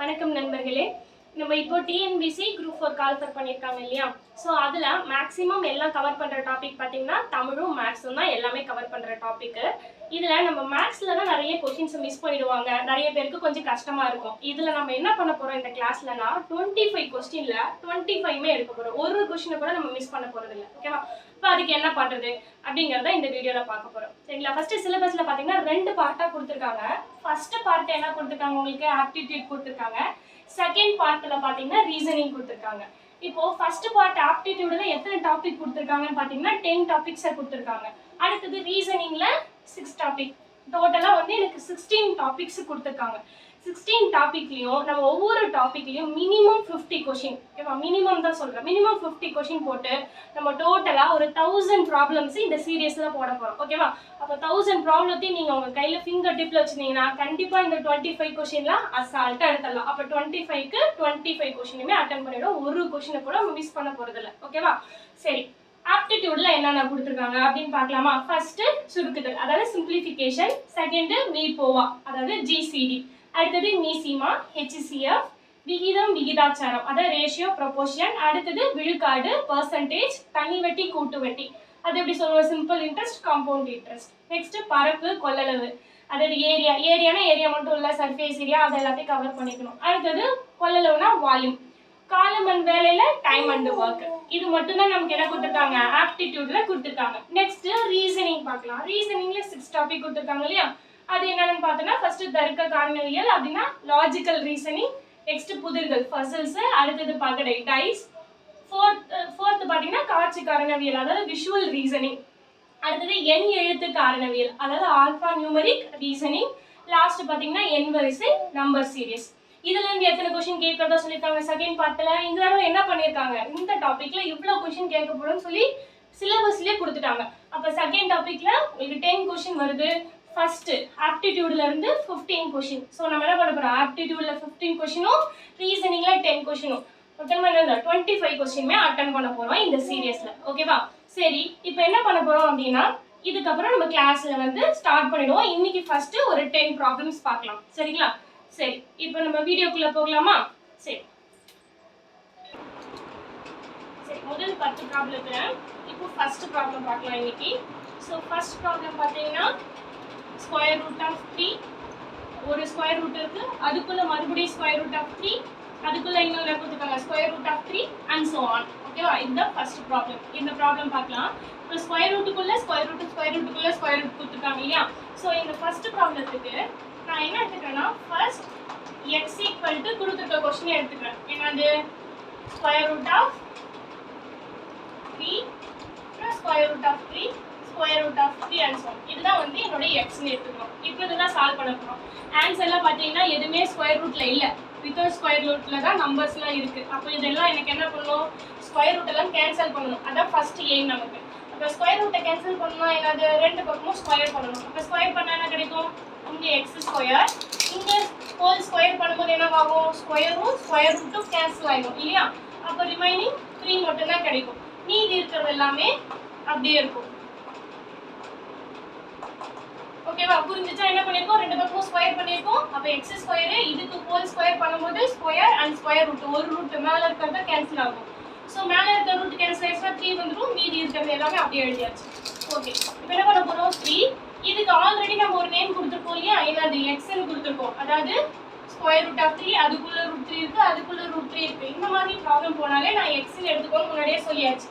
வணக்கம் நண்பர்களே. நம்ம இப்போ டிஎன்பிசி குரூப் 4 கால்ஃபர் பண்ணியிருக்காங்க இல்லையா? ஸோ அதில் மேக்ஸிமம் எல்லாம் கவர் பண்ணுற டாபிக் பார்த்தீங்கன்னா தமிழும் மேக்ஸும் தான் எல்லாமே கவர் பண்ணுற டாப்பிக்கு. இதில் நம்ம மேக்ஸில் தான் நிறைய கொஷின்ஸை மிஸ் பண்ணிடுவாங்க, நிறைய பேருக்கு கொஞ்சம் கஷ்டமாக இருக்கும். இதில் நம்ம என்ன பண்ண போகிறோம் இந்த கிளாஸ்லனா 25 கொஸ்டினில் 25மே எடுக்க போகிறோம். ஒரு கொஷினை கூட நம்ம மிஸ் பண்ண போகிறது இல்லை. ஓகேவா? இப்போ அதுக்கு என்ன பண்ணுறது அப்படிங்கிறத இந்த வீடியோவில் பார்க்க போகிறோம். சரிங்களா? ஃபஸ்ட்டு சிலபஸில் பார்த்தீங்கன்னா 2 பார்ட்டாக கொடுத்துருக்காங்க. ஃபஸ்ட்டு பார்ட் என்ன கொடுத்துருக்காங்க, உங்களுக்கு ஆப்டிடியூட் கொடுத்துருக்காங்க. செகண்ட் பார்ட்டில் பார்த்தீங்கன்னா ரீசனிங் கொடுத்துருக்காங்க. இப்போ ஃபர்ஸ்ட் பார்ட் ஆப்டிடியூட்ல எத்தனை டாபிக் கொடுத்துருக்காங்கன்னு பார்த்தீங்கன்னா 10 டாபிக்ஸை கொடுத்துருக்காங்க. அடுத்தது ரீசனிங்கில் 6 டாபிக். டோட்டலாக வந்து எனக்கு 16 டாபிக்ஸ் கொடுத்துருக்காங்க. 16 டாபிக்லையும் நம்ம ஒவ்வொரு டாபிக்லையும் மினிமம் 50 கொஷின், ஓகேவா? மினிமம் தான் சொல்கிறேன். மினிமம் 50 கொஷின் போட்டு நம்ம டோட்டலாக ஒரு 1000 ப்ராப்ளம்ஸ் இந்த சீரியஸில் போட போகிறோம். ஓகேவா? அப்போ 1000 ப்ராப்ளத்தையும் நீங்கள் உங்கள் கையில் ஃபிங்கர் டிப்பில் வச்சுருந்தீங்கன்னா கண்டிப்பாக இந்த 25 கொஷின்லாம் அசால்ட்டாக எடுத்துடலாம். அப்போ 25க்கு 25 கொஷினுமே அட்டன் பண்ணிவிடும். ஒரு கொஷினை கூட மிஸ் பண்ண போகிறதில்ல. ஓகேவா? சரி, ஆப்டிடியூட்ல என்னென்ன கொடுத்துருக்காங்க அப்படின்னு பார்க்கலாமா? ஃபர்ஸ்ட் சுருக்குதல், அதாவது சிம்பிளிஃபிகேஷன். செகண்ட் மீபோவா, அதாவது ஜிசிடி. அடுத்தது மீசிமா, ஹெச்சிசிஎஃப், விகிதம் விகிதாச்சாரம், அதாவது ரேஷியோ ப்ரொபோர்ஷன். அடுத்தது விழுக்காடு, பர்சன்டேஜ், தனி வட்டி கூட்டு வட்டி, அது எப்படி சொல்லுவோம், simple interest, compound interest. Next பரப்பு கொள்ளளவு, அதாவது ஏரியானா ஏரியா மட்டும் இல்லை, சர்ஃபேஸ் ஏரியா, அதை எல்லாத்தையும் கவர் பண்ணிக்கணும். அடுத்தது கொள்ளளவுனா வால்யூம். காலம் அண்ட் வேலையில டைம் அண்ட் ஒர்க். இது மட்டும் தான் நமக்கு என்ன கொடுத்துருக்காங்க, ஆப்டிடியூட்ல கொடுத்துருக்காங்க. நெக்ஸ்ட் ரீசனிங் பார்க்கலாம். ரீசனிங்ல 6 டாபிக் கொடுத்துருக்காங்க இல்லையா? அது என்னன்னு பார்த்தோன்னா ஃபர்ஸ்ட் தர்க்க காரணவியல் அப்படின்னா லாஜிக்கல் ரீசனிங். நெக்ஸ்ட் புதிர்கள், பசில்ஸ். அடுத்தது பகடை, டைஸ். ஃபோர்த் பார்த்தீங்கன்னா காட்சி காரணவியல், அதாவது விஷுவல் ரீசனிங். அடுத்தது எண் எழுத்து காரணவியல், அதாவது ஆல்பா நியூமரிக் ரீசனிங். லாஸ்ட் பார்த்தீங்கன்னா எண் வரிசை, நம்பர் சீரியஸ். இதுல இருந்து எத்தனை கொஸ்டின் கேட்கறதா சொல்லியிருக்காங்க செகண்ட் பார்ட்ல. இந்த தடவை என்ன பண்ணியிருக்காங்க, இந்த டாபிக்ல இவ்வளவு கொஸ்டின் கேட்க போறோம்னு சொல்லி சிலபஸ்லயே கொடுத்துட்டாங்க. அப்ப செகண்ட் டாபிக்ல உங்களுக்கு 10 கொஸ்டின் வருது. ஃபர்ஸ்ட் ஆப்டிடியூட்ல இருந்து 15 கொஸ்டின். ஸோ நம்ம என்ன பண்ண போறோம், ஆப்டிடியூட்ல 15 கொஸ்டினும் ரீசனிங்ல 10 கொஸ்டினும் மொத்தமா 25 கொஸ்டினுமே அட்டன் பண்ண போறோம் இந்த சீரியஸ்ல. ஓகேவா? சரி, இப்போ என்ன பண்ண போறோம் அப்படின்னா இதுக்கப்புறம் நம்ம கிளாஸ்ல வந்து ஸ்டார்ட் பண்ணிடுவோம். இன்னைக்கு ஃபர்ஸ்ட் ஒரு 10 ப்ராப்ளம்ஸ் பார்க்கலாம். சரிங்களா? சரி, இப்போ நம்ம வீடியோக்குள்ள போகலாமா? சரி, முதல் 10 ப்ராப்ளத்துல இப்போ ஃபர்ஸ்ட் ப்ராப்ளம் பார்க்கலாம் இன்னைக்கு. ஸோ ஃபர்ஸ்ட் ப்ராப்ளம் பார்த்தீங்கன்னா ஸ்கொயர் ரூட் ஆஃப் 3, ஒரு ஸ்கொயர் ரூட் இருக்கு, அதுக்குள்ள மறுபடியும் ஸ்கொயர் ரூட் ஆஃப் 3, அதுக்குள்ள இன்னொரு கொடுத்துருக்காங்க square root of 3 and so on. ஓகேவா? இதுதான் ஃபர்ஸ்ட் ப்ராப்ளம். இந்த ப்ராப்ளம் பார்க்கலாம். இப்போ ஸ்கொயர் ரூட்டுக்குள்ள ஸ்கொயர் ரூட்டுக்குள்ள ஸ்கொயர் ரூட் கொடுத்துருக்காங்க இல்லையா? ஸோ இந்த ஃபர்ஸ்ட் ப்ராப்ளத்துக்கு நான் என்ன எடுத்துக்கிறேன்னா ஃபர்ஸ்ட் x ஈக்குவல் டு கொடுத்துருக்க கொஸ்டின் எடுத்துக்கிறேன். என்னது, square root of 3 square root of 3 square root of 3 and so. இதுதான் வந்து என்னோட எக்ஸ்ன்னு எடுத்துக்கிறோம். இப்போ இதெல்லாம் சால்வ் பண்ண போகிறோம். ஆன்சர்லாம் பார்த்தீங்கன்னா எதுவுமே ஸ்கொயர் ரூட்ல இல்லை, வித்தவுட் ஸ்கொயர் ரூட்ல தான் நம்பர்ஸ்லாம் இருக்கு. அப்போ இதெல்லாம் எனக்கு என்ன பண்ணணும், ஸ்கொயர் ரூட் எல்லாம் கேன்சல் பண்ணணும். அதான் ஃபர்ஸ்ட் எய்ம் நமக்கு. அப்போ ஸ்கொயர் ரூட்டை கேன்சல் பண்ணணும், என்னது ரெண்டு பக்கமும் ஸ்கொயர் பண்ணணும். அப்போ ஸ்கொயர் பண்ணா என்ன கிடைக்கும், இங்கே எக்ஸ் ஸ்கொயர், இங்கே ஹோல் ஸ்கொயர் பண்ணும்போது என்ன ஆகும், ஸ்கொயரும் ஸ்கொயர் ரூட்டும் கேன்சல் ஆகிடும் இல்லையா? அப்போ ரிமைனிங் 3 மட்டும்தான் கிடைக்கும். மீதி இருக்கிறது எல்லாமே அப்படியே இருக்கும். ஓகேவா? புரிஞ்சுச்சா? என்ன பண்ணிருக்கோம், ரெண்டு பக்கமும் ஸ்கொயர் பண்ணிருக்கோம். அப்ப எக்ஸ் ஸ்கொயர், இதுக்கு ஹோல் ஸ்கொயர் பண்ணும்போது ஸ்கொயர் அண்ட் ஸ்கொயர் ரூட், ஒரு ரூட் மேல இருக்கிறத கேன்சல் ஆகும். ஸோ மேல இருக்கிற ரூட் கேன்சல் ஆயிடுச்சுன்னா 3 வந்துடும். மீதி இருக்கிறது எல்லாமே அப்படியே எழுதியாச்சு. ஓகே, இப்போ என்ன பண்ண போறோம், 3. இதுக்கு ஆல்ரெடி நம்ம ஒரு நேம் கொடுத்துருக்கோம் இல்லையா? என்னது, எக்ஸ்ன்னு கொடுத்துருக்கோம். அதாவது ஸ்கொயர் ரூட் ஆஃப் 3, அதுக்குள்ள ரூட் 3 இருக்கு, அதுக்குள்ள ரூட் 3 இருக்கு. இந்த மாதிரி ப்ராப்ளம் போனாலே நான் எக்ஸ்ன்னு எடுத்துக்கோன்னு முன்னாடியே சொல்லியாச்சு.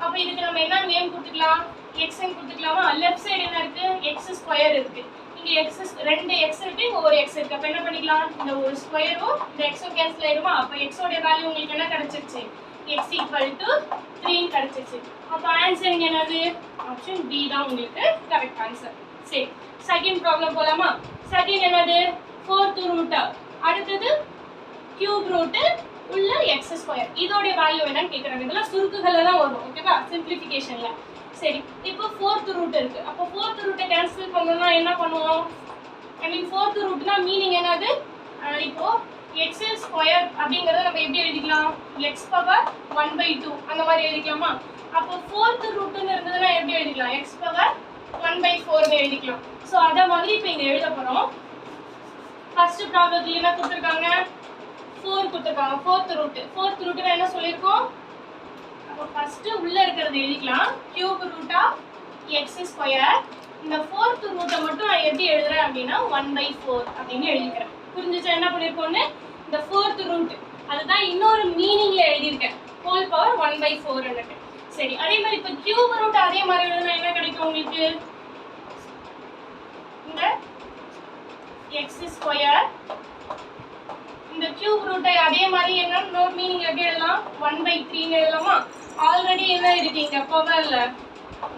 அப்போ இதுக்கு நம்ம என்ன நேம் கொடுத்துக்கலாம், எக்ஸ்ன்னு கொடுத்துக்கலாமா? லெஃப்ட் சைடு என்ன இருக்கு, எக்ஸ் ஸ்கொயர் இருக்கு. இங்க எக்ஸ், ரெண்டு எக்ஸ் இருக்கு, இங்க ஒரு எக்ஸ் இருக்கு. அப்ப என்ன பண்ணிக்கலாம், இந்த ஒரு ஸ்கொயரும் இந்த எக்ஸும் கேன்சல் ஆயிடுமா? அப்ப எக்ஸோட வேல்யூ உங்களுக்கு என்ன கிடைச்சிருச்சு, எக்ஸ் ஈக்குவல் டு 3 கிடைச்சிருச்சு. அப்ப ஆன்சர் இங்க என்னது, ஆப்ஷன் பி தான் உங்களுக்கு கரெக்ட் ஆன்சர். சரி, செகண்ட் ப்ராப்ளம் போலாமா? செகண்ட் என்னது, 4th ரூட், அடுத்தது கியூப் ரூட் உள்ள எக்ஸ் ஸ்கொயர். இதோட வேல்யூ என்னன்னு கேட்குறாங்க. இதெல்லாம் சுருக்குகள்ல தான் வரும். ஓகேவா? சிம்பிளிஃபிகேஷன்ல. சரி, இப்போ 4th ரூட் இருக்கு. அப்போ 4th ரூட்டை கேன்சல் பண்ணணும்னா என்ன பண்ணுவோம், ஐ மீன் 4th ரூட்னா மீனிங் என்னது, இப்போ எக்ஸ் ஸ்கொயர் அப்படிங்கிறத நம்ம எப்படி எழுதிக்கலாம், எக்ஸ் பவர் 1/2 அந்த மாதிரி எழுதிக்கலாமா? அப்போ 4th ரூட்னு இருந்ததுன்னா எப்படி எழுதிக்கலாம், எக்ஸ் பவர் 1/4 எழுதிக்கலாம். ஸோ அதை மாதிரி இப்போ இங்கே எழுத போகிறோம். ஃபர்ஸ்ட் ப்ராப்ளத்துல என்ன கொடுத்துருக்காங்க, 4 கொடுத்துருக்காங்க. ஃபோர்த் ரூட் என்ன சொல்லியிருக்கோம்? அப்போ ஃபர்ஸ்ட் உள்ள இருக்கிறது எழுதிக்கலாம். Cube root of x square. இந்த ஃபோர்த் ரூட்டை மட்டும் நான் எப்படி எழுதுறேன் அப்படின்னா 1/4 அப்படின்னு எழுதிக்கிறேன். புரிஞ்சுச்சா என்ன பண்ணியிருக்கோன்னு? இந்த ஃபோர்த் ரூட் அதுதான் இன்னொரு மீனிங்ல எழுதியிருக்கேன். Whole power 1/4. சரி, அதே மாதிரி இப்போ கியூப் ரூட் அதே மாதிரி எழுதுனா என்ன கிடைக்கும் உங்களுக்கு? இந்த எக்ஸ் ஸ்கொயர் இந்த கியூப் ரூட்டை அதே மாதிரி என்ன இன்னொரு மீனிங் எப்படி எழுதலாம்? 1/3 எழுதலாமா? ஆல்ரெடி என்ன இருக்கு இங்க பவர்ல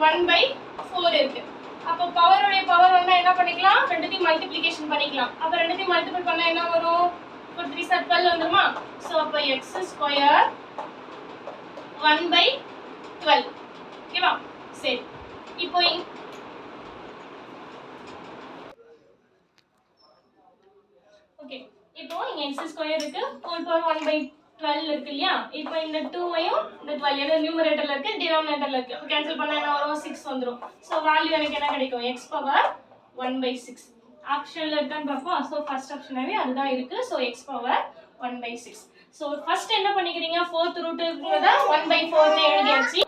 1/4 இருக்கு. அப்போ பவருடைய பவர் வந்தா என்ன பண்ணிக்கலாம்? ரெண்டுத்தையும் மல்டிப்ளிகேஷன் பண்ணிக்கலாம். அப்போ ரெண்டுத்தையும் மல்டிபிள் பண்ணா என்ன வரும்? 4 3 12 வந்துருமா? சோ அப்போ x ஸ்கொயர் 1/12. ஓகேவா? சரி, இப்போ ஓகே, இப்போ இங்க x ஸ்கொயர் இருக்கு, ஹோல் பவர் 1/12 இருக்கு இல்லையா? இப்போ இந்த 2ஐயும் இந்த 12 ஏன்னா நியூமரேட்டர்ல இருக்கு, டினாமினேட்டர்ல இருக்கு. அப்ப கேன்சல் பண்ணா என்ன வரும்? 6 வந்துரும். சோ வேல்யூ எனக்கு என்ன கிடைக்கும்? x power 1/6. ஆப்ஷன்ல இருக்கான்னு பாப்போம். சோ ஃபர்ஸ்ட் ஆப்ஷனாவே அதுதான் இருக்கு. So x power 1/6. So first என்ன பண்ணிக்கிறீங்க? ஃபோர்த் ரூட்ங்கறத 1/4 னு எழுதியாச்சு.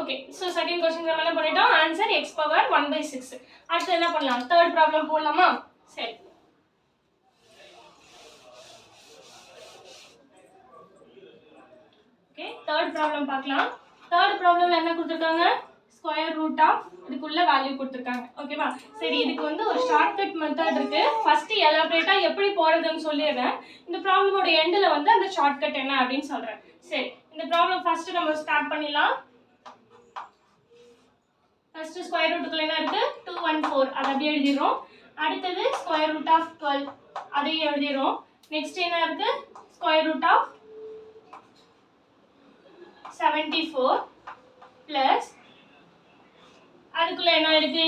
ஓகே, சோ செகண்ட் क्वेश्चन நம்ம என்ன பண்ணிட்டோம்? Answer x power 1/6. அடுத்து என்ன பண்ணலாம்? தேர்ட் ப்ராப்ளம் போடலாமா? சரி, ஓகே, தேர்ட் ப்ராப்ளம் பார்க்கலாம். தேர்ட் ப்ராப்ளம்ல என்ன கொடுத்திருக்காங்க? ஸ்கொயர் ரூட் ஆஃப் இதுக்குள்ள வேல்யூ கொடுத்திருக்காங்க. ஓகேவா? சரி, இதுக்கு வந்து ஒரு ஷார்ட்கட் மெத்தட் இருக்கு. ஃபர்ஸ்ட் எலாபரேட்டா எப்படி போறதுன்னு சொல்லிடுறேன். இந்த ப்ராப்ளமோட எண்ட்ல வந்து அந்த ஷார்ட்கட் என்ன அப்படின்னு சொல்றேன். சரி, இந்த ப்ராப்ளம் ஃபர்ஸ்ட் நம்ம ஸ்டார்ட் பண்ணிடலாம். ஃபர்ஸ்ட் ஸ்கொயர் ரூட்டுக்குள்ள என்ன இருக்கு? 214 அதை அப்படியே எழுதிடுறோம். அடுத்தது ஸ்கொயர் ரூட் ஆஃப் 12 அதையும் எழுதிடுறோம். நெக்ஸ்ட் என்ன இருக்கு? ஸ்கொயர் ரூட் ஆஃப் 74 பிளஸ் அதுக்குள்ள என்ன இருக்கு?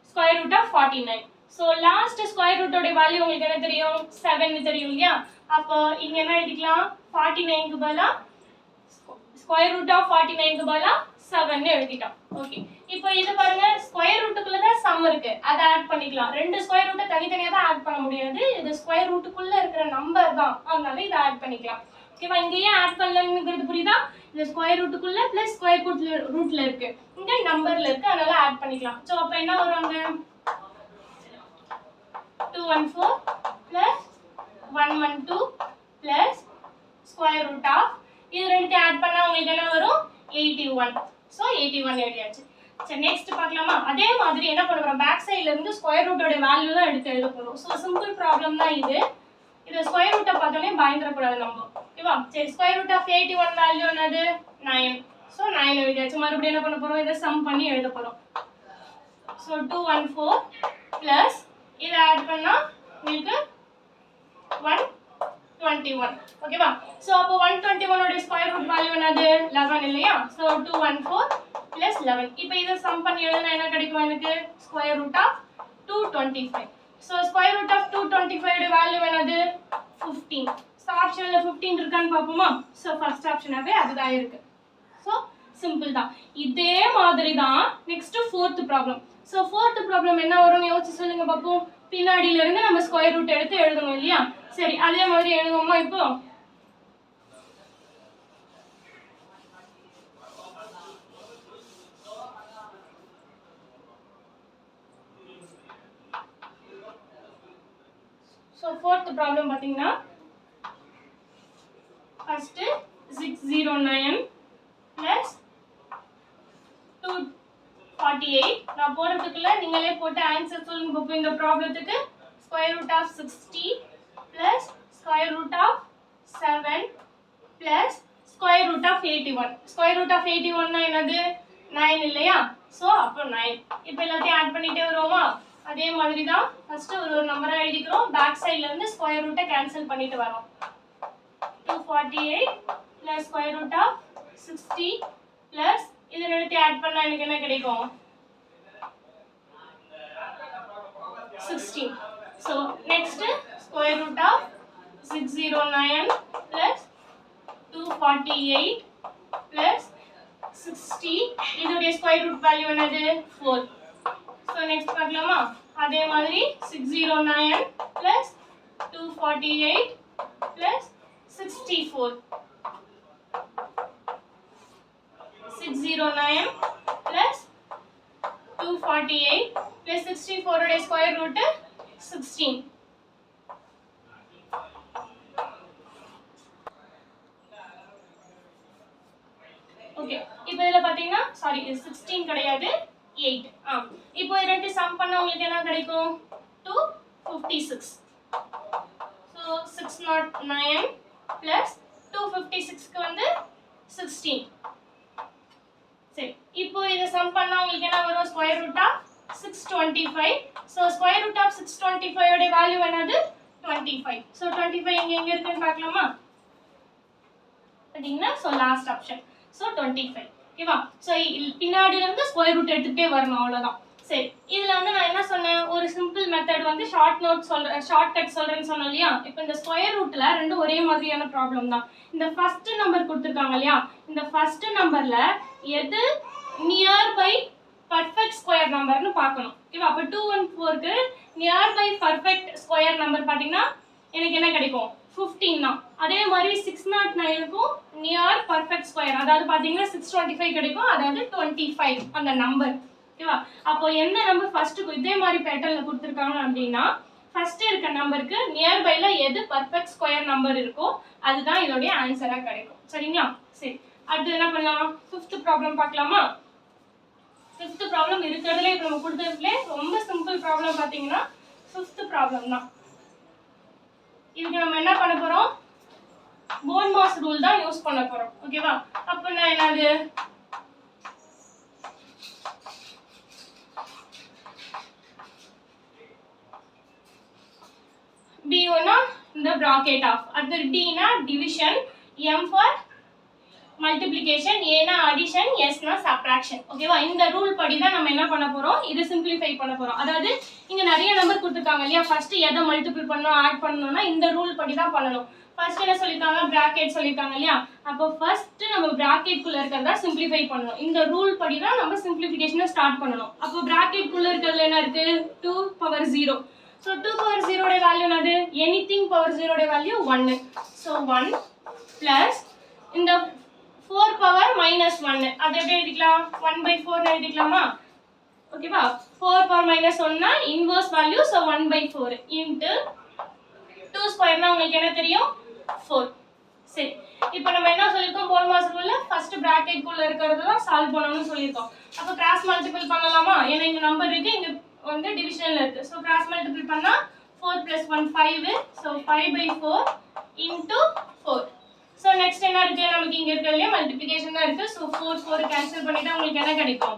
Square root of 49. So last square ரூட்டோட வேல்யூ உங்களுக்கு என்ன தெரியும்? 7 தெரியும் இல்லையா? அப்போ இங்க என்ன எழுதிக்கலாம்? 49 க்கு பதிலா ஸ்கொயர் ரூட் ஆஃப் 49 க்கு பதிலா 7 ன்னு எழுதிட்டோம். ஓகே, இப்போ இது பாருங்க, ஸ்கொயர் ரூட்டுக்குள்ள தான் சம் இருக்கு, அதை ஆட் பண்ணிக்கலாம். ரெண்டு ஸ்கொயர் ரூட்டை தனித்தனியா தான் ஆட் பண்ண முடியாது. இது ஸ்கொயர் ரூட்டுக்குள்ள இருக்கிற நம்பர் தான், அதனால இதை ஆட் பண்ணிக்கலாம். ஓகேவா? இங்க ஏன் ஆட் பண்ணலங்கிறது புரியுதா? இந்த ஸ்கொயர் ரூட்டுக்குள்ள பிளஸ் ஸ்கொயர் ரூட்ல இருக்கு, இங்க நம்பர்ல இருக்கு, அதனால ஆட் பண்ணிக்கலாம். சோ அப்ப என்ன வருவாங்க? 214 plus 112 plus square root of இது ரெண்டுத்தையும் ஆட் பண்ணா உங்களுக்கு என்ன வரும்? 81. சோ 81 எழுதியாச்சு. சரி, நெக்ஸ்ட் பார்க்கலாமா? அதே மாதிரி என்ன பண்ண போறோம்? பேக் சைடுல இருந்து ஸ்கொயர் ரூட்டோட வேல்யூ தான் எடுத்து எழுத போறோம். சோ சிம்பிள் ப்ராப்ளம் தான் இது. இத ஸ்கொயர் ரூட்டை பார்த்தோனே பயந்துர கூடாது நம்ம. ஓகேவா? சரி, ஸ்கொயர் ரூட் ஆஃப் 81 வேல்யூ என்னது? 9. சோ 9 எழுதியாச்சு. மறுபடியும் என்ன பண்ண போறோம்? இத சம் பண்ணி எழுத போறோம். சோ 214 பிளஸ் இத ஆட் பண்ணா உங்களுக்கு 121. ஓகேவா? சோ அப்போ 121 ஓட ஸ்கொயர் ரூட் வேல்யூ என்னது? 11 இல்லையா? So 214 plus 11. இப்போ இத சம் பண்ணி எழுதுனா என்ன கிடைக்கும் எனக்கு? Square root of 225. So square root of 225 ஓட வேல்யூ என்னது? 15. So ஆப்ஷன்ல 15 இருக்கான்னு பாப்போமா? So first ஆப்ஷனாவே அதுதான் இருக்கு. So சிம்பிள் தான். இதே மாதிரி தான் next fourth problem. So fourth problem என்ன வரும்னு யோசிச்சு சொல்லுங்க பாப்போம். பின்னாடில இருந்து நம்ம ஸ்கொயர் ரூட் எடுத்து எழுதணும் இல்லையா? சரி, அதே மாதிரி எழுதுவோமா இப்போ? So fourth problem பாத்தீங்கன்னா first 609 plus 248 நான் போறதுக்குள்ள நீங்களே போட்டு ஆன்சர் சொல்லுங்க பாப்போம். இந்த ப்ராப்ளத்துக்கு square root of 60 plus square root of 7 plus square root of 81. square root of 81 னா என்னது? 9 இல்லையா? சோ அப்போ 9. இப்போ எல்லாத்தையும் ஆட் பண்ணிட்டே வருவோமா? அதே மாதிரி தான் ஃபர்ஸ்ட் ஒரு நம்பரா எழுதிக்கிறோம். பேக் சைடுல இருந்து ஸ்கொயர் ரூட்டை கேன்சல் பண்ணிட்டு வரோம். 248 plus square root of 60 plus இது ரெண்டுத்தையும் ஆட் பண்ணா எனக்கு என்ன கிடைக்கும்? 16. So next square root of 609 plus 248 plus 60 இதோட ஸ்கொயர் ரூட் வேல்யூ என்னது? 4. So next பார்க்கலாமா? அதே மாதிரி 609 plus 248 plus 64 609 plus 248 plus 64 உடைய ஸ்கொயர் ரூட் 16. ஓகே இப்போ இதல பாத்தீங்கன்னா சாரி 16 கிடையாது 8. இப்போ இரண்டு சம் பண்ணா உங்களுக்கு என்ன கிடைக்கும் 256. So 609 plus 256 க்கு வந்து 16. சரி இப்போ இத சம் பண்ணா உங்களுக்கு என்ன வரும் square root of 625. So square root of 625 உடைய வேல்யூ என்னது 25. So 25 எங்க இருக்குன்னு பார்க்கலாமா பாத்தீங்கன்னா so லாஸ்ட் ஆப்ஷன் so 25. ஓகேவா சோ பின்னாடில இருந்து ஸ்கொயர் ரூட் எடுத்துட்டே வரணும் அவ்வளவுதான். சரி இதுல வந்து நான் என்ன சொன்னேன் ஒரு சிம்பிள் மெத்தட் வந்து ஷார்ட் கட் சொல்றேன்னு சொன்னேன் இல்லையா. இப்போ இந்த ஸ்கொயர் ரூட்ல ரெண்டு ஒரே மாதிரியான ப்ராப்ளம் தான். இந்த ஃபர்ஸ்ட் நம்பர் கொடுத்திருக்காங்க இல்லையா இந்த ஃபர்ஸ்ட் நம்பர்ல எது நியர் பை பர்ஃபெக்ட் ஸ்கொயர் நம்பர்னு பார்க்கணும். ஓகேவா அப்ப 214 க்கு near by perfect square number பாத்தீங்கன்னா எனக்கு என்ன கிடைக்கும் 15 தான். அதே மாதிரி 609 க்கும் நியர் பர்ஃபெக்ட் ஸ்கொயர் அதாவது பாத்தீங்கன்னா 625 கிடைக்கும் அதாவது 25 அந்த நம்பர். ஓகேவா அப்போ எந்த நம்பர் ஃபர்ஸ்ட் இதே மாதிரி பேட்டர்ன்ல கொடுத்திருக்காங்க அப்படினா ஃபர்ஸ்ட் இருக்க நம்பருக்கு நியர் பைல எது பர்ஃபெக்ட் ஸ்கொயர் நம்பர் இருக்கோ அதுதான் இதோட ஆன்சரா கிடைக்கும். சரிங்களா சரி அடுத்து என்ன பண்ணலாம் 5th ப்ராப்ளம் பார்க்கலாமா. 5th ப்ராப்ளம் இருக்குறதுல இப்போ நம்ம கொடுத்ததுல ரொம்ப சிம்பிள் ப்ராப்ளம் பாத்தீங்கன்னா 5th ப்ராப்ளம் தான். இதுக்கு நம்ம என்ன பண்ண போறோம் போன் மாஸ் ரூல் தான் யூஸ் பண்ண போறோம். ஓகேவா அப்ப நான் என்னது B1 the bracket of at the D na division M for multiplication A na addition S na subtraction. ஓகேவா இந்த ரூல் படி தான் நம்ம என்ன பண்ண போறோம் இது சிம்பிளிஃபை பண்ண போறோம். அதாவது இங்க நிறைய நம்பர் கொடுத்திருக்காங்க இல்லையா ஃபர்ஸ்ட் எதை மல்டிபிள் பண்ணனும் ஆட் பண்ணனும்னா இந்த ரூல் படி தான் பண்ணனும். ஃபர்ஸ்ட் என்ன சொல்லிருக்காங்க பிராக்கெட் சொல்லிருக்காங்க இல்லையா அப்போ ஃபர்ஸ்ட் நம்ம பிராக்கெட் குள்ள இருக்கறத சிம்பிளிஃபை பண்ணனும். இந்த ரூல் படி தான் நம்ம சிம்பிளிஃபிகேஷனை ஸ்டார்ட் பண்ணனும். அப்போ பிராக்கெட் குள்ள இருக்கறதுல என்ன இருக்கு 2 power 0. So 2 power 0 உடைய வேல்யூ என்னது anything power 0 உடைய வேல்யூ 1. So 1 plus இந்த 4 power minus 1 அது எப்படி எழுதிக்கலாம் 1/4 னு எழுதிக்கலாமா. ஓகேவா 4 power minus 1 னா inverse value so 1/4 into 2 square னா உங்களுக்கு என்ன தெரியும் 4. சரி இப்போ நம்ம என்ன சொல்லிருக்கோம் போன் மாஸ் ரூல்ல ஃபர்ஸ்ட் பிராக்கெட் குள்ள இருக்கறத தான் சால்வ் பண்ணனும்னு சொல்லிருக்கோம். அப்ப கிராஸ் மல்டிபிள் பண்ணலாமா ஏன்னா இங்க நம்பர் இருக்கு இங்க வந்து டிவிஷன்ல இருக்கு. சோ கிராஸ் மல்டிபிள் பண்ணா 4 + 1 5 so 5/4 into 4. சோ நெக்ஸ்ட் என்ன இருக்கு நமக்கு இங்க இருக்கறதுல மல்டிப்ளிகேஷன் தான் இருக்கு. சோ 4 கேன்சல் பண்ணிட்டா உங்களுக்கு என்ன கிடைக்கும்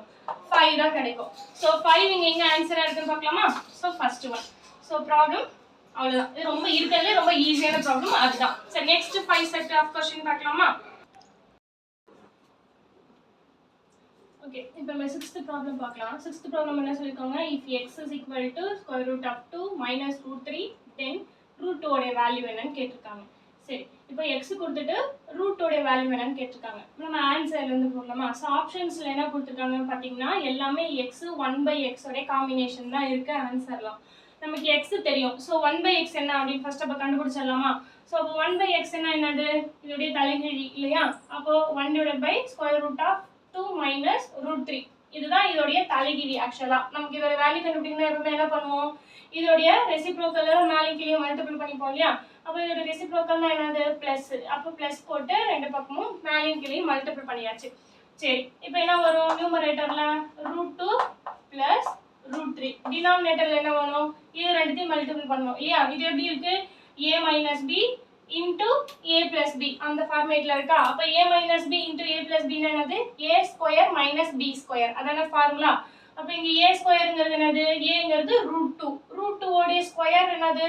5 தான் கிடைக்கும். சோ 5 இங்க எங்க ஆன்சரா இருக்குன்னு பார்க்கலாமா. So first one so problem அவ்வளவுதான். இது ரொம்ப இருக்கறதுல ரொம்ப ஈஸியான ப்ராப்ளம் அதுதான். சரி நெக்ஸ்ட் 5 செட் ஆஃப் क्वेश्चन பார்க்கலாமா. Okay, இப்போ நம்ம 6th ப்ராப்ளம் பார்க்கலாம். 6th ப்ராப்ளம் என்ன சொல்லிருக்காங்க if x is equal to square root of 2 minus root 3 then root 2 உடைய வேல்யூ என்னன்னு கேட்டிருக்காங்க. சரி இப்போ x கொடுத்துட்டு root 2 உடைய வேல்யூ என்னன்னு கேட்டிருக்காங்க. நம்ம ஆன்சர்ல இருந்து போறோமா. சோ ஆப்ஷன்ஸ்ல என்ன கொடுத்திருக்காங்கன்னு பாத்தீங்கன்னா எல்லாமே x 1/x உடைய காம்பினேஷன் தான் இருக்கு ஆன்சர்ல. நமக்கு x தெரியும். சோ 1/x என்ன அப்படி ஃபர்ஸ்ட் அப்ப கண்டுபிடிச்சிடலாமா. சோ அப்ப 1/x என்னது இதோட தலைகீழி இல்லையா. அப்போ 1/√2 minus √3 இதுதான் இதோட தலைகீழி ஆக்சுவலா. நமக்கு இதோட வேல்யூ கண்டுபிடிக்கணும் எப்பவுமே என்ன பண்ணுவோம் இதோட ரெசிப்ரோக்கல்ல மேலே கீழே மல்டிபிள் பண்ணிப்போம் இல்லையா. அப்ப இதோட ரெசிப்ரோக்கல்னா என்னது பிளஸ். அப்ப பிளஸ் போட்டு ரெண்டு பக்கமும் மேலே கீழே மல்டிபிள் பண்ணியாச்சு. சரி இப்போ என்ன வரும் நியூமரேட்டர்ல √2 plus √3 டினாமினேட்டர்ல என்ன வரும் இது ரெண்டுத்தையும் மல்டிபிள் பண்ணுவோம் இல்லையா. இது எப்படி இருக்கு a minus b into a plus b அந்த ஃபார்மேட்ல இருக்கா. அப்ப a minus b into a plus b என்னது a square minus b square அதான ஃபார்முலா. அப்ப இங்க a ஸ்கொயர்ங்கிறது என்னது a ங்கிறது √2 √2 ஓட ஸ்கொயர் என்னது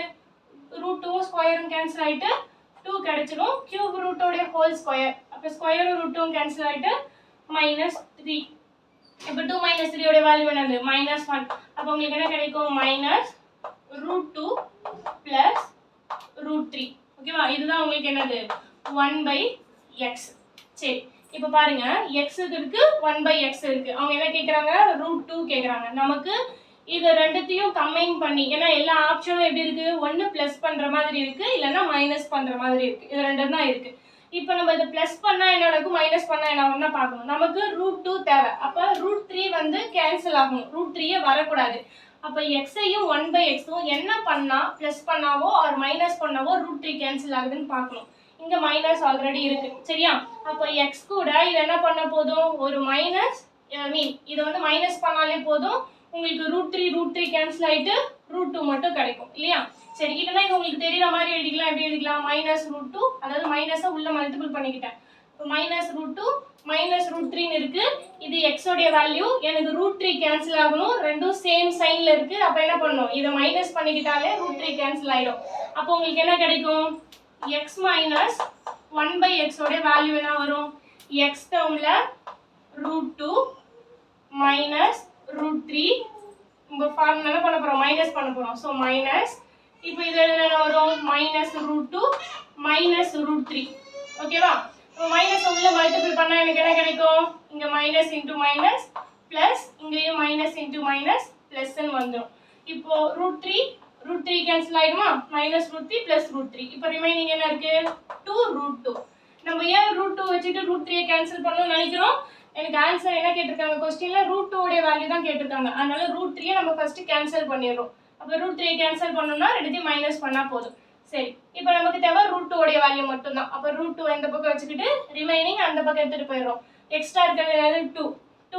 √2 ஸ்கொயரும் கேன்சல் ஆயிட்டு 2 கிடைச்சிரும் கியூப் ரூட் ஓட ஹோல் ஸ்கொயர். அப்ப ஸ்கொயரும் √2 கேன்சல் ஆயிட்டு -3. இப்ப 2 - 3 ஓட வேல்யூ என்னது -1. அப்ப உங்களுக்கு என்ன கிடைக்கும் -√2 plus √3. ஓகேவா இதுதான் உங்களுக்கு என்னது 1/x. சரி இப்போ பாருங்க x இருக்கு 1/x இருக்கு. அவங்க என்ன கேக்குறாங்க √2 கேக்குறாங்க. நமக்கு இது ரெண்டுத்தையும் கம்பைன் பண்ணி, ஏன்னா எல்லா ஆப்ஷனும் எப்படி இருக்கு, ஒன்று ப்ளஸ் பண்ணுற மாதிரி இருக்கு, இல்லைன்னா மைனஸ் பண்ணுற மாதிரி இருக்கு. இது ரெண்டும் தான் இருக்கு. இப்போ நம்ம இதை ப்ளஸ் பண்ணால் என்ன நடக்கும், மைனஸ் பண்ணால் என்ன ஆகும் தான் பார்க்கணும். நமக்கு √2 தேவை. அப்போ √3 வந்து கேன்சல் ஆகணும், √3 வரக்கூடாது. அப்போ எக்ஸையும் 1/xம் என்ன பண்ணால் ப்ளஸ் பண்ணாவோ ஆர் மைனஸ் பண்ணாவோ √3 கேன்சல் ஆகுதுன்னு பார்க்கணும். இங்கே மைனஸ் ஆல்ரெடி இருக்கு, சரியா? அப்போ எக்ஸ் கூட இது என்ன பண்ண போதும், ஒரு மைனஸ், இதை வந்து மைனஸ் பண்ணாலே போதும், உங்களுக்கு √3 கேன்சல் ஆகிட்டு √2 மட்டும் கிடைக்கும் இல்லையா? சரி, இல்லைன்னா இது உங்களுக்கு தெரியற மாதிரி எழுதிக்கலாம். எப்படி எழுதிக்கலாம், -√2, அதாவது மைனஸை உள்ள மல்டிபிள் பண்ணிக்கிட்டேன். இப்போ -√2 -√3 இருக்கு. இது எக்ஸ் உடைய வேல்யூ, எனக்கு √3 கேன்சல் ஆகணும், ரெண்டும் சேம் சைன்ல இருக்கு. அப்போ என்ன பண்ணணும், இதை மைனஸ் பண்ணிக்கிட்டாலே √3 கேன்சல் ஆயிடும். அப்போ உங்களுக்கு என்ன கிடைக்கும், x மைனஸ் 1/x உடைய வேல்யூ என்ன வரும், எக்ஸ் டேர்ம்ல √2 மைனஸ் √3, இந்த ஃபார்முலா என்ன பண்ண போறோம், மைனஸ் பண்ண போறோம். ஸோ மைனஸ், இப்போ இது என்ன வரும், -√2 மைனஸ் √3. ஓகேவா? இப்போ மைனஸ் உள்ள மல்டிபிள் பண்ணா எனக்கு என்ன கிடைக்கும், இங்க மைனஸ் இன்டூ மைனஸ் பிளஸ், இங்கேயும் மைனஸ் இன்டூ மைனஸ் பிளஸ்ன்னு வந்துடும். இப்போ √3 கேன்சல் ஆயிடுமா, -√3 பிளஸ் √3. இப்போ ரிமைனிங் என்ன இருக்கு, 2√2. நம்ம ஏன் √2 வச்சுட்டு √3 கேன்சல் பண்ணணும்னு நினைக்கிறோம், எனக்கு ஆன்சர் என்ன கேட்டிருக்காங்க, கொஸ்டின்ல √2 உடைய வேல்யூ தான் கேட்டிருக்காங்க. அதனால √3 நம்ம ஃபர்ஸ்ட் கேன்சல் பண்ணிடுறோம். அப்போ √3 கேன்சல் பண்ணணும்னா ரெண்டுத்தையும் மைனஸ் பண்ணா போதும். சரி, இப்போ நமக்கு தேவை √2 உடைய வேல்யூ மட்டும் தான். அப்போ √2 இந்த பக்கம் வச்சுக்கிட்டு ரிமைனிங் அந்த பக்கம் எடுத்துட்டு போயிடுறோம். எக்ஸ்ட்ரா இருக்கிறது 2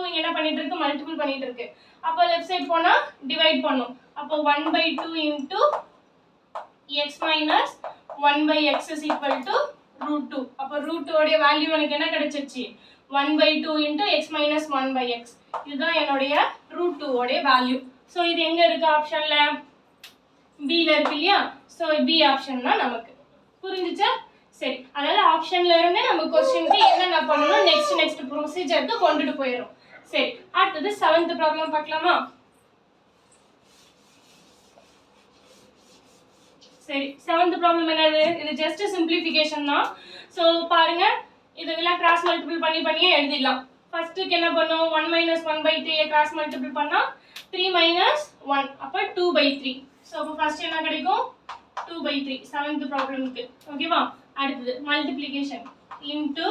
இங்க என்ன பண்ணிட்டு இருக்கு, மல்டிபிள் பண்ணிட்டு இருக்கு. அப்போ லெஃப்ட் சைடு போனா டிவைட் பண்ணும். அப்போ 1/2 into x minus 1/x is equal to √2. அப்போ √2 உடைய வேல்யூ எனக்கு என்ன கிடைச்சிருச்சு, 1/2 இன்டூ x மைனஸ் 1/x. இதுதான் என்னுடைய √2 உடைய வேல்யூ. ஸோ இது எங்க இருக்கு, ஆப்ஷன்ல பில இருக்கு இல்லையா? ஸோ பி ஆப்ஷன் தான் நமக்கு. புரிஞ்சுச்சா? சரி, அதாவது ஆப்ஷன்ல இருந்து நம்ம கொஸ்டினுக்கு என்னென்ன பண்ணணும், நெக்ஸ்ட் ப்ரொசீஜருக்கு கொண்டுட்டு போயிடும். சரி, அடுத்தது 7th ப்ராப்ளம் பார்க்கலாமா? சரி, 7th ப்ராப்ளம் என்னது, இது ஜஸ்ட் சிம்பிளிஃபிகேஷன் தான். ஸோ பாருங்க, இதெல்லாம் கிராஸ் மல்டிபிள் பண்ணியே எழுதிடலாம். ஃபர்ஸ்ட்டுக்கு என்ன பண்ணும், 1 மைனஸ் 1/3 கிராஸ் மல்டிபிள் பண்ணா 3 மைனஸ் 1, அப்போ 2/3. ஸோ அப்போ ஃபர்ஸ்ட் என்ன கிடைக்கும், 2/3 7th ப்ராப்ளம்க்கு. ஓகேவா? அடுத்தது மல்டிப்ளிகேஷன் இன்டூ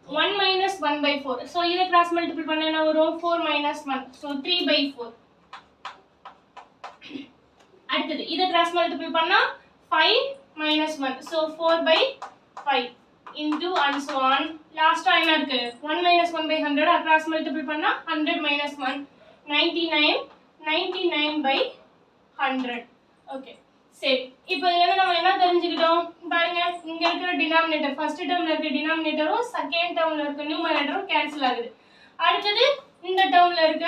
1 மைனஸ் 1/4. ஸோ இதை கிராஸ் மல்டிபிள் பண்ண என்ன வரும், 4 மைனஸ் 1, ஸோ 3/4. அடுத்தது இதை கிராஸ் மல்டிபிள் பண்ணா 5 minus 1, so 4/5 into and so on. லாஸ்டா என்ன இருக்கு, 1 மைனஸ் 1/100 கிராஸ் மல்டிபிள் பண்ணா 100 மைனஸ் 1, 99/100. ஓகே, சரி, இப்போ இதுல நம்ம என்ன தெரிஞ்சுக்கிட்டோம் பாருங்க, இங்க இருக்கிற டினாமினேட்டர், ஃபர்ஸ்ட் டேர்ம்ல இருக்க டினாமினேட்டரும் செகண்ட் டேர்ம்ல இருக்க நியூமரேட்டரும் கேன்சல் ஆகுது. அடுத்தது இந்த டேர்ம்ல இருக்க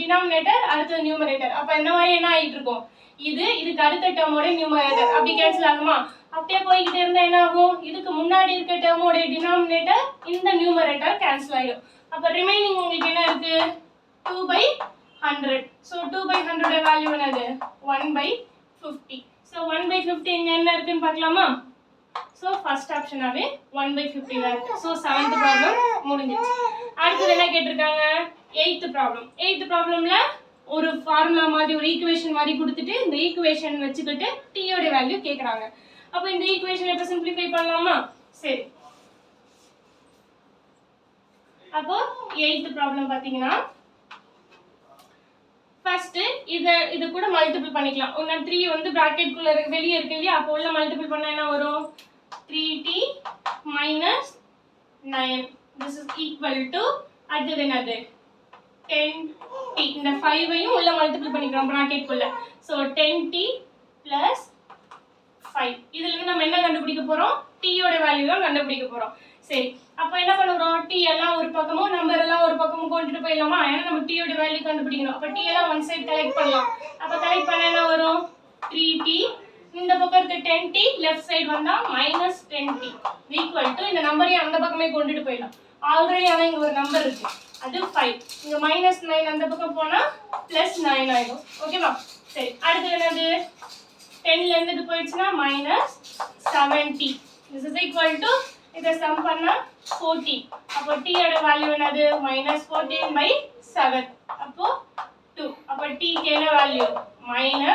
டினாமினேட்டர், அடுத்தது நியூமரேட்டர். அப்ப இந்த மாதிரி என்ன ஆயிட்டு இருக்கும், இதுக்கு அடுத்த டேர்மோட நியூமரேட்டர் அப்படி கேன்சல் ஆகுமா? அப்படியே போய்கிட்டே இருந்தா என்ன ஆகும், இதுக்கு முன்னாடி இருக்க டேர்மோட டினாமினேட்டர் இந்த நியூமரேட்டர் கேன்சல் ஆயிடும். அப்ப ரிமைனிங் உங்களுக்கு என்ன இருக்கு, 2/100. ஸோ 2/100 வேல்யூ என்னது, 1/50. ஸோ 1/50 இங்க என்ன இருக்குன்னு பார்க்கலாமா? ஸோ ஃபர்ஸ்ட் ஆப்ஷனாவே 1/50 தான் இருக்கு. ஸோ 7th ப்ராப்ளம் முடிஞ்சிச்சு. அடுத்தது என்ன கேட்டிருக்காங்க, 8th ப்ராப்ளம். 8th ப்ராப்ளம்ல ஒரு ஃபார்முலா மாதிரி ஒரு ஈக்குவேஷன் மாதிரி கொடுத்துட்டு இந்த ஈக்குவேஷன் வச்சுக்கிட்டு t யோட வேல்யூ கேக்குறாங்க. அப்ப இந்த ஈக்குவேஷனை இப்ப சிம்பிளிஃபை பண்ணலாமா? சரி, அப்போ 8th ப்ராப்ளம் பாத்தீங்கன்னா ஃபர்ஸ்ட் இது கூட மல்டிபிள் பண்ணிக்கலாம். ஒண்ணு 3 வந்து பிராக்கெட் குள்ள வெளிய இருக்கு இல்லையா, அப்போ உள்ள மல்டிபிள் பண்ணா என்ன வரும், 3t minus 9. this is equal to அடுத்தது என்னது 10t. இந்த 5ஐயும் உள்ள மல்டிபிள் பண்ணிக்கிறோம் பிராக்கெட் குள்ள. So 10t plus 5. இதுல இருந்து நம்ம என்ன கண்டுபிடிக்க போறோம், t யோட வேல்யூ தான் கண்டுபிடிக்க போறோம். சரி, அப்ப என்ன பண்ணுறோம், t எல்லாம் ஒரு பக்கமும் நம்பர் எல்லாம் ஒரு பக்கமும் கொண்டுட்டு போயிடலாமா? ஏன்னா நம்ம t யோட வேல்யூ கண்டுபிடிக்கணும். அப்ப t எல்லாம் ஒன் சைடு கலெக்ட் பண்ணலாம். அப்ப கலெக்ட் பண்ண என்ன வரும், 3t. இந்த பக்கம் இருக்க 10t லெஃப்ட் சைடு வந்தா -10t ஈக்குவல் டு இந்த நம்பரையும் அந்த பக்கமே கொண்டுட்டு போயிடலாம். ஆல்ரெடி ஆனா இங்க ஒரு நம்பர் இருக்கு, அது 5. இங்க -9 அந்த பக்கம் போனா +9 ஆயிடும். ஓகேவா? சரி, அடுத்து என்னது 10 ல இருந்து இது போயிடுச்சுனா -7t. this is equal to இத சம் பண்ணா 14. அப்போ t யோட வேல்யூ என்னது, -14/7. அப்போ 2. 2. அப்போ t என்ன வேல்யூ -2.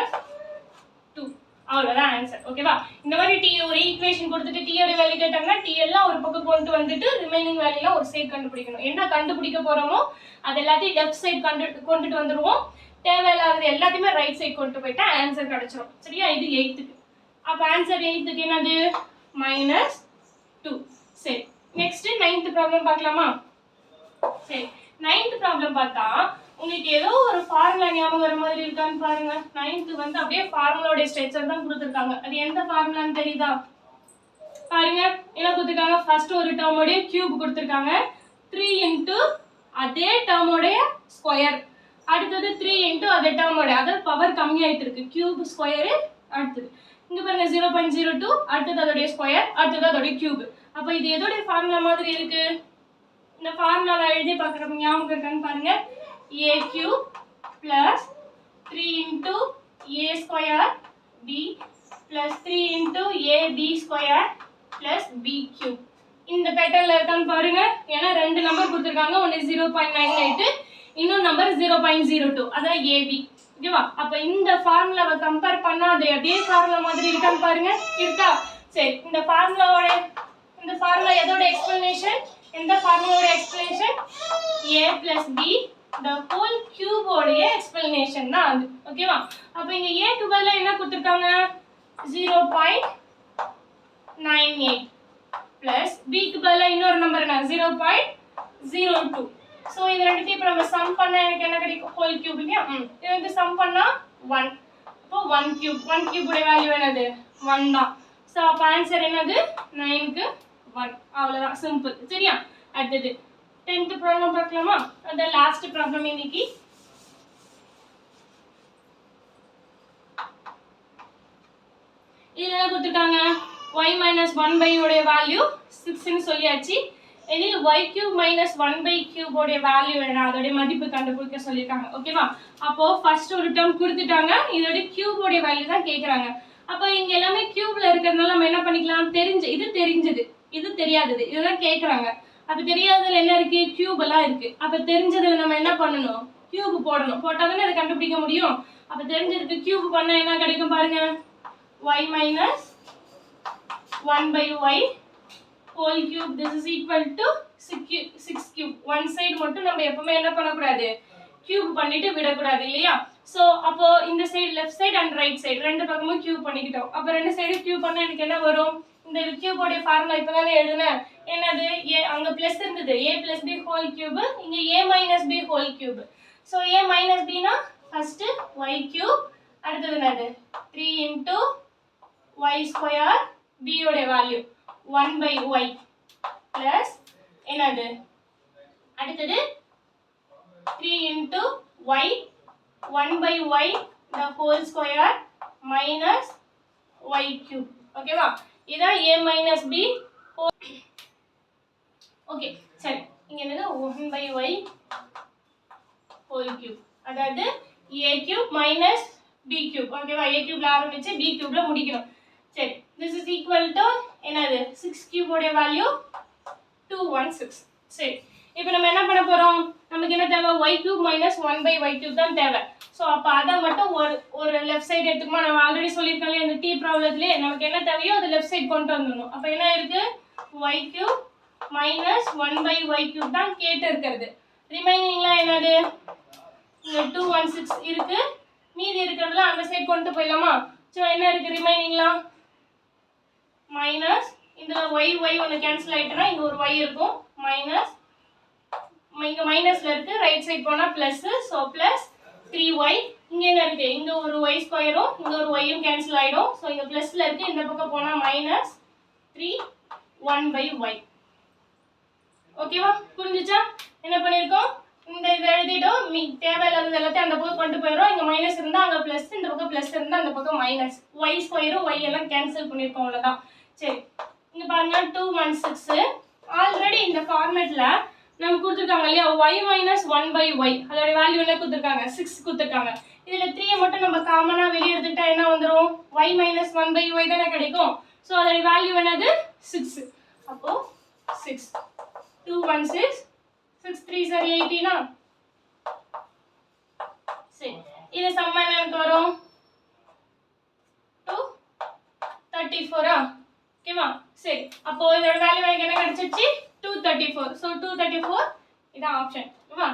அவ்வளோதான் ஆன்சர். ஓகேவா? இந்த மாதிரி டி ஒரு ஈக்குவேஷன் கொடுத்துட்டு டீயோட வேல்யூ கேட்டாங்கன்னா டி எல்லாம் ஒரு பக்கம் கொண்டு வந்துட்டு ரிமைனிங் வேல்யூலாம் ஒரு சைடு கண்டுபிடிக்கணும். என்ன கண்டுபிடிக்க போறோமோ அது எல்லாத்தையும் லெஃப்ட் சைடு கொண்டுட்டு வந்துருவோம். தேவையில்லாதது எல்லாத்தையுமே ரைட் சைடு கொண்டு போயிட்டா ஆன்சர் கிடைச்சிடும். சரியா? இது 8க்கு. அப்போ ஆன்சர் 8க்கு என்னது -2. சரி, நெக்ஸ்ட் 9th ப்ராப்ளம் பார்க்கலாமா? சரி, 9th ப்ராப்ளம் பார்த்தா உங்களுக்கு ஏதோ ஒரு ஃபார்முலா ஞாபகம் வர மாதிரி இருக்கான்னு பாருங்க. 9th வந்து அப்படியே ஃபார்முலாவோட ஸ்ட்ரக்சர் தான் கொடுத்துருக்காங்க. அது எந்த ஃபார்முலான்னு தெரியுதா? பாருங்க, என்ன கொடுத்துருக்காங்க? ஃபர்ஸ்ட் ஒரு டேர்மோட கியூப் கொடுத்துருக்காங்க. 3 இன்ட்டு அதே டேர்மோட ஸ்கொயர். அடுத்தது 3 இன்ட்டு அதே டேர்மோட, அதாவது பவர் கம்மியாயிட்டு இருக்கு. கியூப் ஸ்கொயரு அடுத்தது இங்க பாருங்க 0.02, அடுத்தது அதோடைய ஸ்கொயர், அடுத்தது அதோடைய கியூப். அப்போ இது எதோடைய ஃபார்முலா மாதிரி இருக்கு? இந்த ஃபார்முலா எழுதி பார்க்குறப்ப ஞாபகம் இருக்கான்னு பாருங்க. a cube plus 3 into a square b plus 3 into ab square plus b cube. இந்த பேட்டர்ன்ல இருக்கான்னு பாருங்க. ஏன்னா ரெண்டு நம்பர் கொடுத்துருக்காங்க. ஒன்று 0.98, இன்னொரு நம்பர் 0.02, அதான் ab. ஓகேவா? அப்போ இந்த ஃபார்முலாவை கம்பேர் பண்ணா அது அதே ஃபார்முலா மாதிரி இருக்கான்னு பாருங்க. இருக்கா? சரி, இந்த ஃபார்முலா எதோட எக்ஸ்பிளனேஷன்? எந்த ஃபார்முலாவோட explanation? a plus b the whole cube ஓடைய எக்ஸ்பிளனேஷன் தான் அது. ஓகேவா? அப்போ இங்க a க்கு பதிலா என்ன கொடுத்திருக்காங்க? 0.98 plus b க்கு பதிலா இன்னொரு நம்பர் என்ன? 0.02. சோ இது ரெண்டுத்தையும் இப்ப நம்ம சம் பண்ணா எனக்கு என்ன கிடைக்கும்? ஹோல் கியூப் இல்லையா? இது வந்து சம் பண்ணா 1. அப்போ 1 கியூப் உடைய வேல்யூ என்னது? 1 தான். சோ அப்ப ஆன்சர் என்னது? 9க்கு 1. அவ்வளவுதான், சிம்பிள். சரியா? அடுத்தது 10th ப்ராப்ளம் பார்க்கலாமா? அந்த லாஸ்ட் ப்ராப்ளம் இன்னைக்கு. இதுல என்ன கொடுத்திருக்காங்க? y minus 1 by உடைய வேல்யூ 6 ன்னு சொல்லியாச்சு. எனில் y cube minus 1 by cube உடைய வேல்யூ என்ன? அதோட மதிப்பு கண்டுபிடிக்க சொல்லிருக்காங்க. ஓகேவா? அப்போ ஃபர்ஸ்ட் ஒரு டேர்ம் கொடுத்துட்டாங்க. இதோட கியூப் உடைய வேல்யூ தான் கேக்குறாங்க. அப்போ இங்க எல்லாமே கியூப்ல இருக்கிறதுனால நம்ம என்ன பண்ணிக்கலாம்? இது தெரிஞ்சது, இது தெரியாதது, இதெல்லாம் கேக்குறாங்க. அப்ப தெரியாததுல என்ன இருக்கு? கியூப் எல்லாம் இருக்கு. அப்ப தெரிஞ்சதுல நம்ம என்ன பண்ணணும்? கியூப் போடணும். போட்டாதானே அதை கண்டுபிடிக்க முடியும். அப்ப தெரிஞ்சதுக்கு கியூப் பண்ணா என்ன கிடைக்கும் பாருங்க. y minus 1 by y whole cube, this is equal to 6 cube. One side மட்டும் நம்ம எப்பவுமே என்ன பண்ணக்கூடாது? கியூப் பண்ணிட்டு விடக்கூடாது இல்லையா? சோ அப்போ இந்த side left side and right side ரெண்டு பக்கமும் கியூப் பண்ணிக்கிட்டோம். அப்ப ரெண்டு சைடு கியூப் பண்ணா எனக்கு என்ன வரும்? இந்த கியூப் உடைய ஃபார்முலா இப்பதானே எழுதுனேன். என்னது? அங்க பிளஸ் இருந்தது, a plus b whole cube, இங்க a minus b whole cube. So a minus b னா ஃபர்ஸ்ட் y cube, அடுத்தது என்னது? 3 into y square, b உடைய வேல்யூ 1 by y plus என்னது? அடுத்தது 3 into y 1 by y the whole square minus y cube. ஓகேவா? இதான் a minus b whole. Okay, சரி. இங்க என்னது? 1 by y whole cube. அதாவது a cube minus b cube. ஓகேவா? a cubeல ஆரம்பிச்சு b cubeல முடிக்கணும். சரி, this is equal to என்னது? 6 cube உடைய வேல்யூ 216. சரி, இப்போ நம்ம என்ன பண்ண போறோம்? நமக்கு என்ன தேவை? y cube minus 1 by y cube தான் தேவை. சோ அப்ப அத மட்டும் ஒரு லெஃப்ட் சைடு எடுத்துக்குமா? நான் ஆல்ரெடி சொல்லிருக்கேன் இந்த t ப்ராப்ளத்திலே நமக்கு என்ன தேவையோ அது லெஃப்ட் சைடு கொண்டு வந்துடணும். அப்ப என்ன இருக்கு? y cube minus 1 by y cube தான் கேட்டு இருக்குது. ரிமைனிங்லாம் என்னது? இங்க 216 இருக்கு. மீதி இருக்கிறதுலாம் அந்த சைடு கொண்டு போயிடலாமா? சோ என்ன இருக்கு ரிமைனிங்லாம்? மைனஸ் இதுல y ஒன்னு கேன்சல் ஆயிட்டனா இங்க ஒரு y இருக்கும். மைனஸ் இங்க மைனஸ்ல இருக்கு, ரைட் சைடு போனா பிளஸ். So plus 3y. இங்க என்ன இருக்கு? இங்க ஒரு y ஸ்கொயரும் இங்க ஒரு y யும் கேன்சல் ஆயிடும். சோ இங்க பிளஸ்ல இருக்கு, இந்த பக்கம் போனா மைனஸ் 3 1 by y. ஓகேவா? புரிஞ்சுச்சா? என்ன பண்ணிருக்கோம்? இந்த இத எழுதிட்டோம். தேவையில்லாதது எல்லாத்தையும் அந்த பக்கம் கொண்டு போயிடும். இங்க மைனஸ் இருந்தா அங்க பிளஸ், இந்த பக்கம் பிளஸ் இருந்தா அந்த பக்கம் மைனஸ். y ஸ்கொயரும் y எல்லாம் கேன்சல் பண்ணிருக்கோம். அவ்வளவுதான். சரி, இங்க பாருங்க 216. ஆல்ரெடி இந்த ஃபார்மேட்ல நமக்கு கொடுத்துருக்காங்க இல்லையா? y minus 1 by y அதோட வேல்யூ என்ன கொடுத்துருக்காங்க? 6 கொடுத்துருக்காங்க. இதுல 3 மட்டும் நம்ம காமனா வெளிய எடுத்துட்டா என்ன வந்துரும்? y minus 1 by y தானே கிடைக்கும். சோ அதோட வேல்யூ என்னது? 6. அப்போ 6 216 6 3 சரி 18 னா சரி இது சம்ம எனக்கு வரும் 234 ஓகேவா சரி அப்போ இதோட வேல்யூ எனக்கு என்ன கிடைச்சிருச்சு 234 ஸோ 234 இதான் ஆப்ஷன் ஓகேவா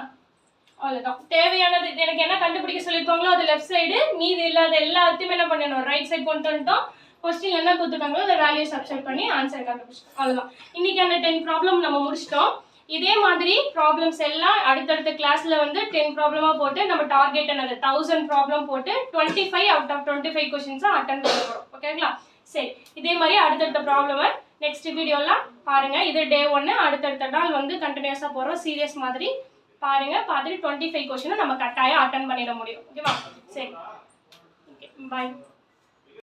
அவ்வளோதான் தேவையானது எனக்கு என்ன கண்டுபிடிக்க சொல்லியிருக்காங்களோ அது லெஃப்ட் சைடு மீதி இல்லாத எல்லாத்தையும் என்ன பண்ணணும் ரைட் சைடு கொண்டு வந்துட்டோம் கொஸ்டின் என்ன கொடுத்துருக்காங்களோ அந்த வேல்யூ சப்ஸ்டிட் பண்ணி ஆன்சர் கண்டுபிடிச்சிட்டோம் அவ்வளோதான் இன்னைக்கான 10 ப்ராப்ளம் நம்ம முடிச்சிட்டோம் இதே மாதிரி ப்ராப்ளம்ஸ் எல்லாம் அடுத்தடுத்த கிளாஸ்ல வந்து 10 ப்ராப்ளமா போட்டு நம்ம டார்கெட் என்னது 1000 ப்ராப்ளம் போட்டு 25 அவுட் ஆஃப் 25 கொஸ்டின்ஸை அட்டன் பண்ண போகிறோம் ஓகேங்களா சரி இதே மாதிரி அடுத்தடுத்த ப்ராப்ளமை நெக்ஸ்ட் வீடியோலாம் பாருங்க இது டே 1 அடுத்தடுத்த நாள் வந்து கண்டினியூஸாக போகிறோம் சீரியஸ் மாதிரி பாருங்க பார்த்துட்டு 25 கொஸ்டினை நம்ம கட்டாயம் அட்டன் பண்ணிட முடியும் ஓகேவா சரி ஓகே பாய்